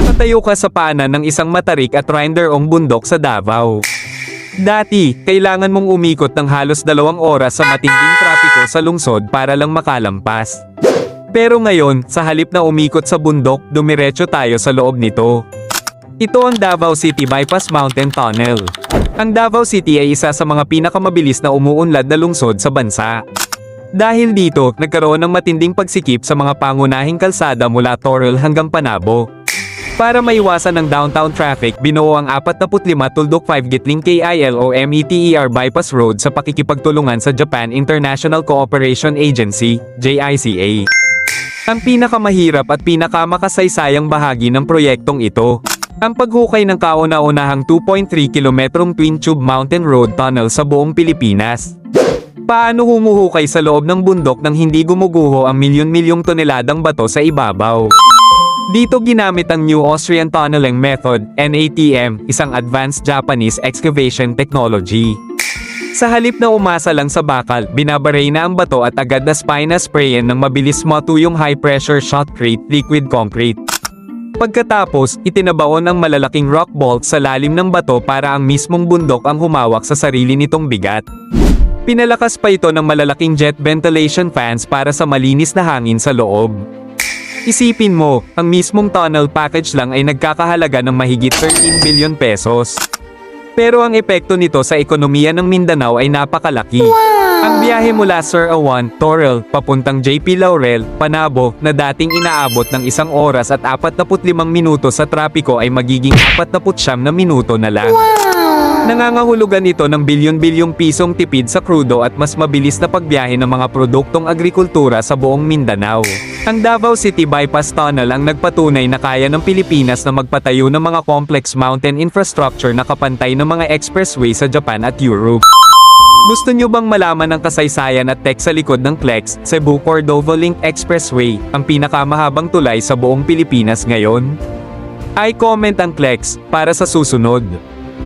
Nakatayo ka sa paanan ng isang matarik at rinderong bundok sa Davao. Dati, kailangan mong umikot ng halos 2 oras sa matinding trapiko sa lungsod para lang makalampas. Pero ngayon, sa halip na umikot sa bundok, dumiretso tayo sa loob nito. Ito ang Davao City Bypass Mountain Tunnel. Ang Davao City ay isa sa mga pinakamabilis na umuunlad na lungsod sa bansa. Dahil dito, nagkaroon ng matinding pagsikip sa mga pangunahing kalsada mula Toril hanggang Panabo. Para maiwasan ang downtown traffic, binuo ang 45-5 Gitling KILOMETER Bypass Road sa pakikipagtulungan sa Japan International Cooperation Agency, JICA. Ang pinakamahirap at pinakamakasaysayang bahagi ng proyektong ito, ang paghukay ng kauna-unahang 2.3 kilometrong Twin Tube Mountain Road Tunnel sa buong Pilipinas. Paano humuhukay sa loob ng bundok nang hindi gumuguho ang milyon-milyong toneladang bato sa ibabaw? Dito ginamit ang New Austrian Tunneling Method, NATM, isang advanced Japanese excavation technology. Sa halip na umasa lang sa bakal, binabaray na ang bato at agad na sprayan ng mabilis matuyong high-pressure shotcrete liquid concrete. Pagkatapos, itinabaon ang malalaking rock bolt sa lalim ng bato para ang mismong bundok ang humawak sa sarili nitong bigat. Pinalakas pa ito ng malalaking jet ventilation fans para sa malinis na hangin sa loob. Isipin mo, ang mismong tunnel package lang ay nagkakahalaga ng mahigit 13 billion pesos. Pero ang epekto nito sa ekonomiya ng Mindanao ay napakalaki. Ang biyahe mula Sir Awan, Toril, papuntang JP Laurel, Panabo, na dating inaabot ng 1 oras at 45 minuto sa trapiko ay magiging 49 na minuto na lang. Nangangahulugan ito ng bilyon-bilyong pisong tipid sa krudo at mas mabilis na pagbiyahe ng mga produktong agrikultura sa buong Mindanao. Ang Davao City Bypass Tunnel ang nagpatunay na kaya ng Pilipinas na magpatayo ng mga complex mountain infrastructure na kapantay ng mga expressway sa Japan at Europe. Gusto nyo bang malaman ang kasaysayan at tech sa likod ng CLEX, Cebu-Cordova Link Expressway, ang pinakamahabang tulay sa buong Pilipinas ngayon? I-comment ang CLEX para sa susunod.